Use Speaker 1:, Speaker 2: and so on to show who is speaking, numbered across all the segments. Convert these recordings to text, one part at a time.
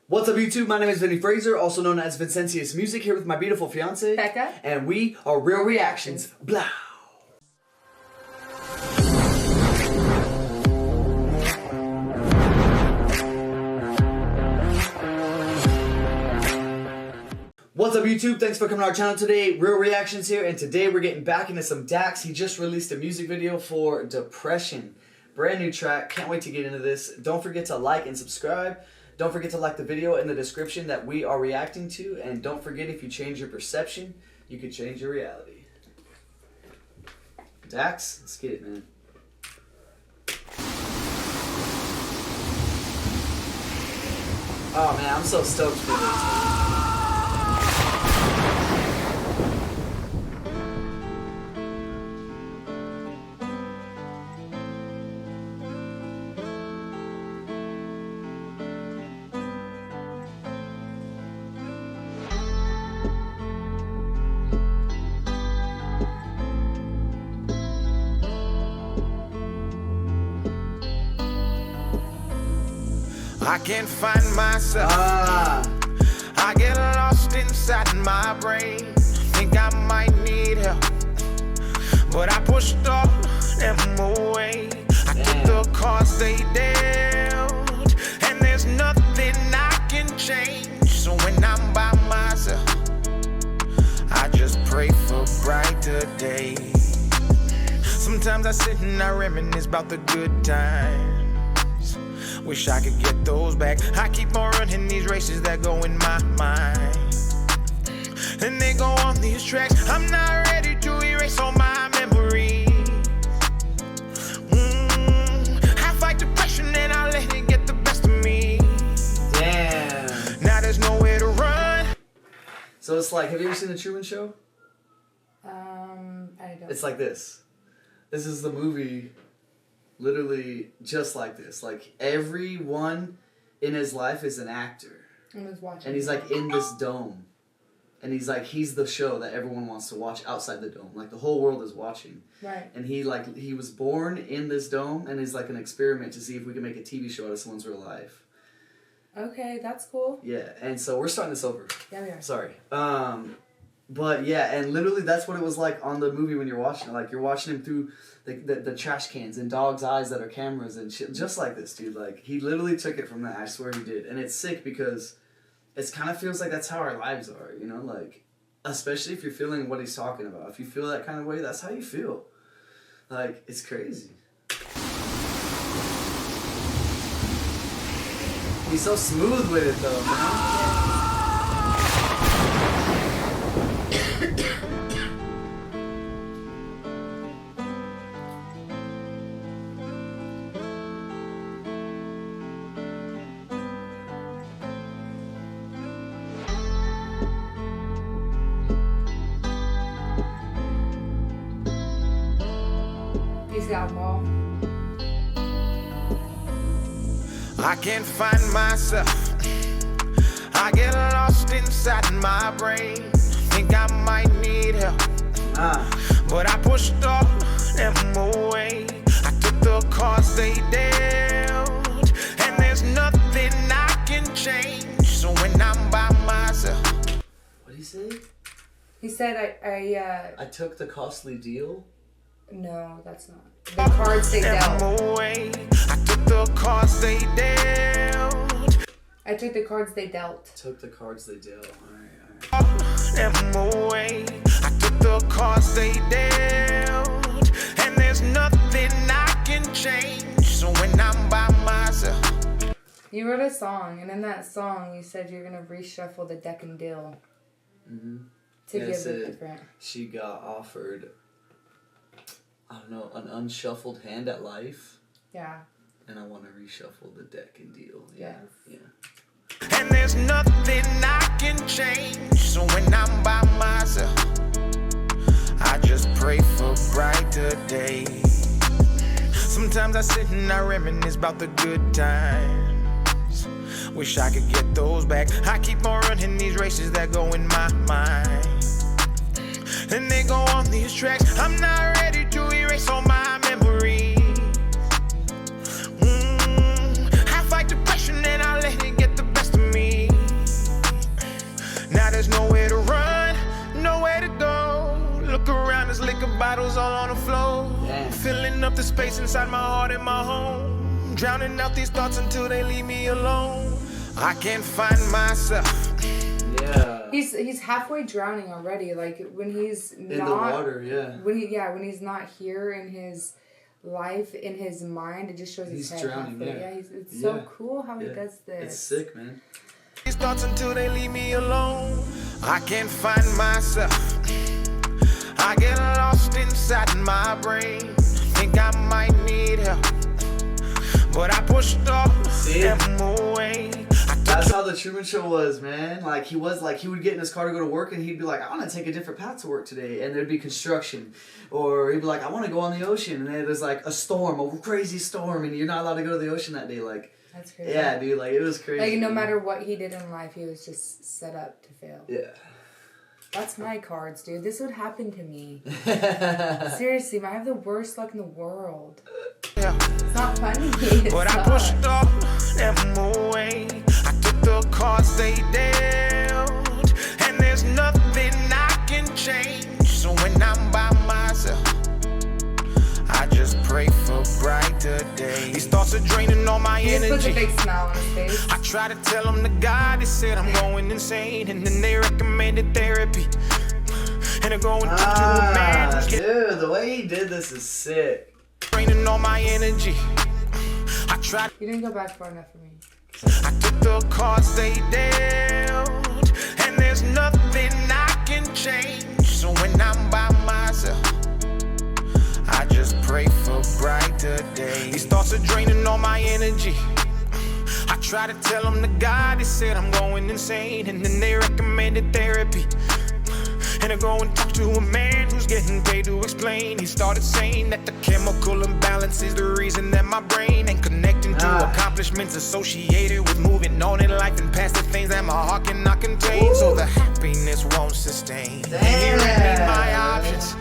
Speaker 1: What's up, YouTube? My name is Vinny Fraser, also known as Vincentius Music, here with my beautiful fiance,
Speaker 2: Becca.
Speaker 1: and we are Real Reactions. Blah. What's up, YouTube? Thanks for coming to our channel today. Real Reactions here, and today we're getting back into some DAX. He just released a music video for Depression. Brand new track. Can't wait to get into this. Don't forget to like and subscribe. Don't forget to like the video in the description that we are reacting to. And don't forget, if you change your perception, you can change your reality. DAX, let's get it, man. Oh, man, I'm so stoked for this.
Speaker 3: I can't find myself. I get lost inside my brain. Think I might need help, but I pushed all them away. I took the cards they dealt, and there's nothing I can change. So when I'm by myself, I just pray for brighter days. Sometimes I sit and I reminisce about the good times. Wish I could get those back. I keep on running these races that go in my mind, and they go on these tracks. I'm not ready to erase all my memories. I fight depression and I let it get the best of me.
Speaker 1: Damn.
Speaker 3: Now there's nowhere to run.
Speaker 1: So it's like, have you ever seen The Truman Show?
Speaker 2: I don't.
Speaker 1: It's like this. This is the movie. Literally just like this. Like, everyone in his life is an actor.
Speaker 2: I was watching.
Speaker 1: And he's like in this dome. And he's like, he's the show that everyone wants to watch outside the dome. Like, the whole world is watching.
Speaker 2: Right.
Speaker 1: And he was born in this dome, and it's like an experiment to see if we can make a TV show out of someone's real life.
Speaker 2: Okay, that's cool.
Speaker 1: Yeah, and so we're starting this over.
Speaker 2: Yeah, we are.
Speaker 1: Sorry. But yeah, and literally that's what it was like on the movie when you're watching it. Like, you're watching him through the trash cans and dogs' eyes that are cameras and shit. Just like this, dude. Like, he literally took it from that. I swear he did. And it's sick because it kind of feels like that's how our lives are, you know? Like, especially if you're feeling what he's talking about. If you feel that kind of way, that's how you feel. Like, it's crazy. He's so smooth with it, though, man.
Speaker 2: Peace out, ball.
Speaker 3: I can't find myself. I get lost inside my brain. Think I might need help, but I pushed all them away. I took the cards they dealt, and there's nothing I can change. So when I'm by myself,
Speaker 1: What'd he say?
Speaker 2: He said
Speaker 1: I took the costly deal.
Speaker 2: No, that's not. The cards they dealt.
Speaker 3: away. I took the cards they dealt.
Speaker 2: I took the cards they dealt.
Speaker 1: Took the cards they dealt. Alright.
Speaker 3: Them away. I took the cards they dealt, and there's nothing I can change. So when I'm by myself,
Speaker 2: You wrote a song, and in that song, you said you're gonna reshuffle the deck and deal.
Speaker 1: Mm-hmm.
Speaker 2: To
Speaker 1: Yeah,
Speaker 2: give
Speaker 1: so
Speaker 2: it different.
Speaker 1: she got offered, I don't know, an unshuffled hand at life.
Speaker 2: Yeah.
Speaker 1: And I want to reshuffle the deck and deal. Yeah.
Speaker 2: Yes.
Speaker 1: Yeah.
Speaker 3: and there's nothing I can change. So when I'm by myself, I just pray for brighter days. Sometimes I sit and I reminisce about the good times. Wish I could get those back. I keep on running these races that go in my mind, and they go on these tracks. I'm not ready to erase all my memories. I fight depression and I let it get the best of me. the space inside my heart and my home. Drowning out these thoughts until they leave me alone. I can't find myself.
Speaker 1: Yeah.
Speaker 2: He's halfway drowning already. Like when he's
Speaker 1: in the water, yeah.
Speaker 2: When he's not here in his life, in his mind, it just shows his head
Speaker 1: drowning.
Speaker 2: halfway.
Speaker 1: Yeah,
Speaker 2: it's so cool how he does this.
Speaker 1: It's sick, man.
Speaker 3: These thoughts until they leave me alone. I can't find myself. I get lost inside my brain. Think I might need help, but I pushed off them away.
Speaker 1: That's how the Truman Show was, man. Like he would get in his car to go to work, and he'd be like, "I want to take a different path to work today," and there'd be construction, or he'd be like, "I want to go on the ocean," and there's like a storm, a crazy storm, and you're not allowed to go to the ocean that day. Like,
Speaker 2: that's crazy.
Speaker 1: Yeah, dude. Like it was crazy.
Speaker 2: Like no matter what he did in life, he was just set up to fail.
Speaker 1: Yeah.
Speaker 2: That's my cards, dude. This would happen to me. Seriously, I have the worst luck in the world.
Speaker 3: Yeah.
Speaker 2: It's not funny.
Speaker 3: But I pushed off them away. I took the cards they dealt, and there's nothing I can change. So when I'm by myself, I just pray for brighter days. These thoughts are draining all my energy.
Speaker 2: He just puts a big smile on his face.
Speaker 3: I try to tell them the God, they said I'm going insane, and then they recommended therapy. And they're going to a man who's
Speaker 1: dude, the way he did this is sick.
Speaker 3: Draining all my energy. I tried.
Speaker 2: You didn't go back far enough for me.
Speaker 3: I took the cards they dealt, and there's nothing I can change. So when I'm by myself, I just pray for brighter days. These thoughts are draining all my energy. I try to tell them the God, they said I'm going insane, and then they recommended therapy. And I go and talk to a man who's getting paid to explain. He started saying that the chemical imbalance is the reason that my brain ain't connecting to accomplishments associated with moving on in life and past the things that my heart cannot contain. So the happiness won't sustain. And he read me my options.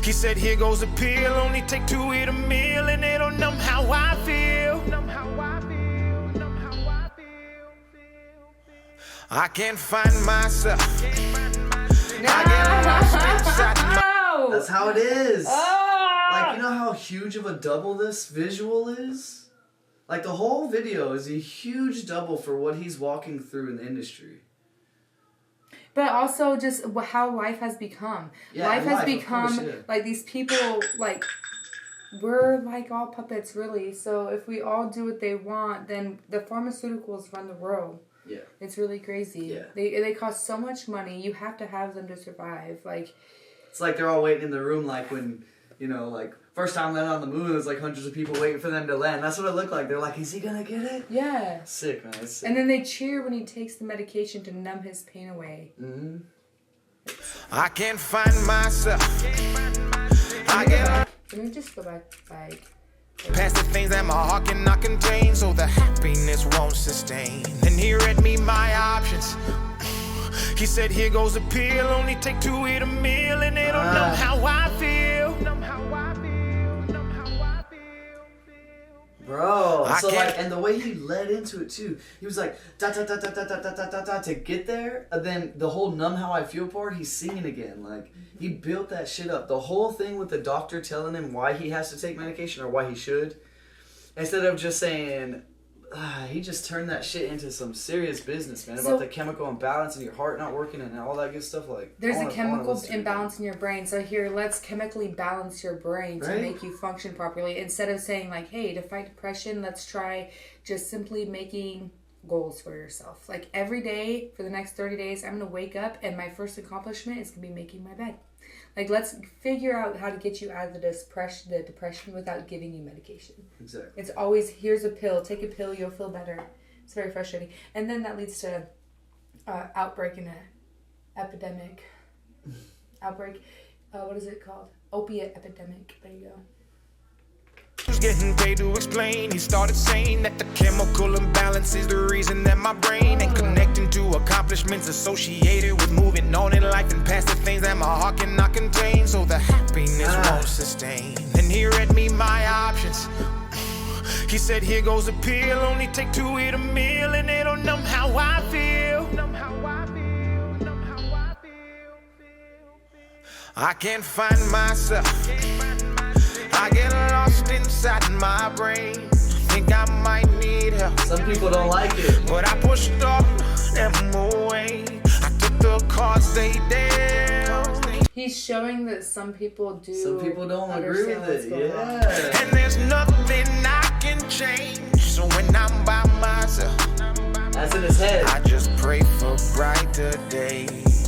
Speaker 3: He said, here goes a pill, only take 2 to eat a meal, and it'll numb how I feel. I can't find myself. I get lost inside my...
Speaker 1: That's how it is. Like, you know how huge of a double this visual is? Like, the whole video is a huge double for what he's walking through in the industry.
Speaker 2: But also just how life has become.
Speaker 1: Yeah,
Speaker 2: life has
Speaker 1: of
Speaker 2: become,
Speaker 1: course, yeah.
Speaker 2: like, these people, like, we're like all puppets, really. So if we all do what they want, then the pharmaceuticals run the world.
Speaker 1: Yeah.
Speaker 2: It's really crazy.
Speaker 1: Yeah.
Speaker 2: They cost so much money. You have to have them to survive. Like,
Speaker 1: it's like they're all waiting in the room, like when, you know, like first time landing on the moon, there's like hundreds of people waiting for them to land. That's what it looked like. They're like, is he gonna get it?
Speaker 2: Yeah.
Speaker 1: Sick, man. It's sick.
Speaker 2: And then they cheer when he takes the medication to numb his pain away.
Speaker 1: Mm-hmm.
Speaker 3: I can't find myself.
Speaker 2: Let me just go back, like.
Speaker 3: Past the things that my heart cannot contain, so the happiness won't sustain. And he read me my options. He said, here goes a pill, only take 2 to eat a meal, and it'll numb how I feel.
Speaker 1: Bro, so like, and the way he led into it too, he was like da da da da da da da da da da to get there, and then the whole "numb how I feel" part, he's singing again. Like he built that shit up. The whole thing with the doctor telling him why he has to take medication or why he should, instead of just saying, he just turned that shit into some serious business, man. About the chemical imbalance and your heart not working and all that good stuff. Like
Speaker 2: there's a chemical imbalance in your brain. So here, let's chemically balance your brain to make you function properly. Instead of saying like, hey, to fight depression, let's try just simply making goals for yourself. Like every day for the next 30 days, I'm gonna wake up and my first accomplishment is gonna be making my bed. Like, let's figure out how to get you out of the depression without giving you medication.
Speaker 1: Exactly.
Speaker 2: It's always, here's a pill. Take a pill, you'll feel better. It's very frustrating. And then that leads to outbreak in an epidemic. Outbreak. What is it called? Opiate epidemic. There you go.
Speaker 3: Who's getting paid to explain? He started saying that the chemical imbalance is the reason that my brain ain't connecting to accomplishments associated with moving on in life and past the things that my heart cannot contain. So the happiness won't sustain. And he read me my options. He said, here goes a pill, only take 2 to eat a meal, and it'll numb how I feel. I can't find myself. I get lost inside my brain. Think I might need help.
Speaker 1: Some people don't like it.
Speaker 3: But I pushed all them away. I took the cards they dealt.
Speaker 2: He's showing that some people do.
Speaker 1: Some people don't agree with it. Yeah.
Speaker 3: And there's nothing I can change. So when I'm by myself,
Speaker 1: that's in his head.
Speaker 3: I just pray for brighter days.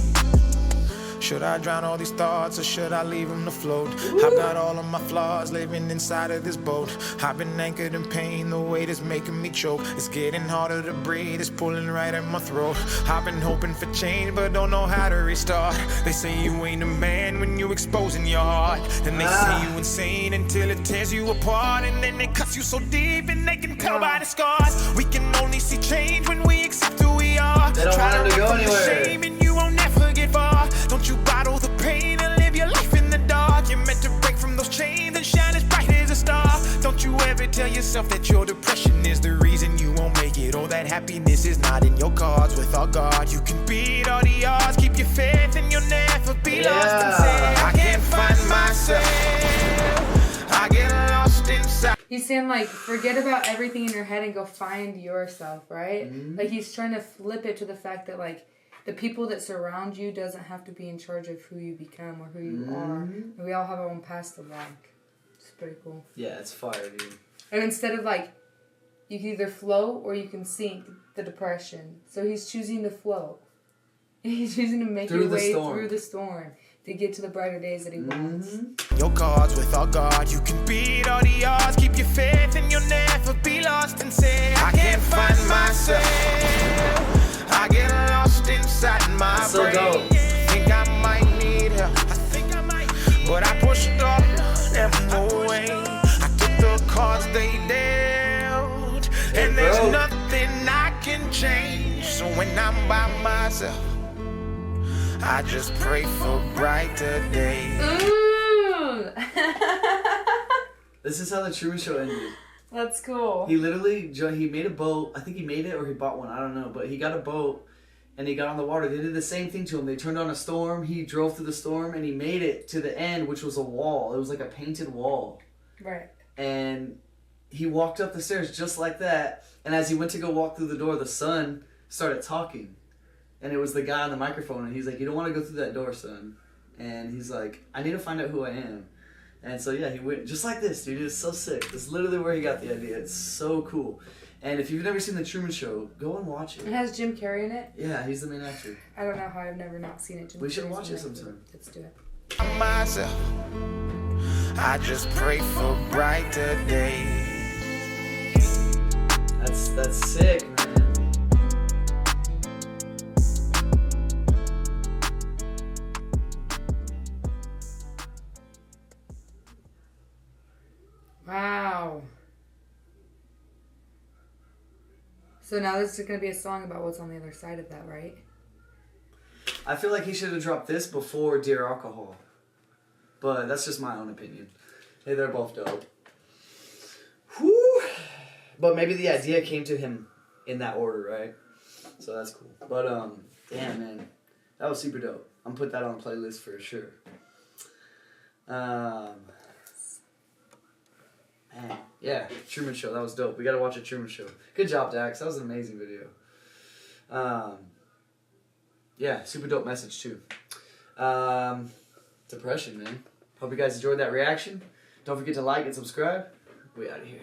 Speaker 3: Should I drown all these thoughts or should I leave them to float? I've got all of my flaws living inside of this boat. I've been anchored in pain, the weight is making me choke. It's getting harder to breathe, it's pulling right at my throat. I've been hoping for change but don't know how to restart. They say you ain't a man when you exposing your heart. Then they say you insane until it tears you apart. And then it cuts you so deep and they can tell by the scars. We can only see change when we accept who we are.
Speaker 1: They don't want him to go anywhere.
Speaker 3: Shame and you won't never get far. Don't you bottle the pain and live your life in the dark. You're meant to break from those chains and shine as bright as a star. Don't you ever tell yourself that your depression is the reason you won't make it, or that happiness is not in your cards. Without God, you can beat all the odds. Keep your faith and you'll never be lost and say, I can't find myself. I get lost inside.
Speaker 2: He's saying, like, forget about everything in your head and go find yourself, right?
Speaker 1: Mm-hmm.
Speaker 2: Like, he's trying to flip it to the fact that, like, the people that surround you doesn't have to be in charge of who you become or who you are. And we all have our own path to walk. It's pretty cool.
Speaker 1: Yeah, it's fire, dude.
Speaker 2: And instead of, like, you can either float or you can sink the depression. So he's choosing to float. He's choosing to make his way through the storm to get to the brighter days that he wants.
Speaker 3: Your cards without God, you can beat all the odds. Keep your faith and you'll never be lost and say, I can't find myself. I get lost inside my brain.
Speaker 1: Dope.
Speaker 3: Think I might need help. I think I might, but I pushed all them away. I took the cards they dealt, and there's nothing I can change. So when I'm by myself, I just pray for brighter days.
Speaker 2: Ooh!
Speaker 1: This is how the Truman Show ended.
Speaker 2: That's cool.
Speaker 1: He literally, he made a boat. I think he made it or he bought one. I don't know. But he got a boat and he got on the water. They did the same thing to him. They turned on a storm. He drove through the storm and he made it to the end, which was a wall. It was like a painted wall.
Speaker 2: Right.
Speaker 1: And he walked up the stairs just like that. And as he went to go walk through the door, the son started talking. And it was the guy on the microphone. And he's like, you don't want to go through that door, son. And he's like, I need to find out who I am. And so, yeah, he went just like this, dude. It's so sick. That's literally where he got the idea. It's so cool. And if you've never seen The Truman Show, go and watch it.
Speaker 2: It has Jim Carrey in it?
Speaker 1: Yeah, he's the main actor.
Speaker 2: I don't know how I've never not seen it.
Speaker 1: We should watch it sometime.
Speaker 2: Let's do it.
Speaker 3: Myself, I just pray for brighter days.
Speaker 1: That's sick, man.
Speaker 2: Wow. So now this is going to be a song about what's on the other side of that, right?
Speaker 1: I feel like he should have dropped this before Dear Alcohol. But that's just my own opinion. Hey, they're both dope. Whew. But maybe the idea came to him in that order, right? So that's cool. But, damn, man. That was super dope. I'm going to put that on the playlist for sure. Man, yeah, Truman Show. That was dope. We got to watch a Truman Show. Good job, Dax. That was an amazing video. Yeah, super dope message, too. Depression, man. Hope you guys enjoyed that reaction. Don't forget to like and subscribe. We out of here.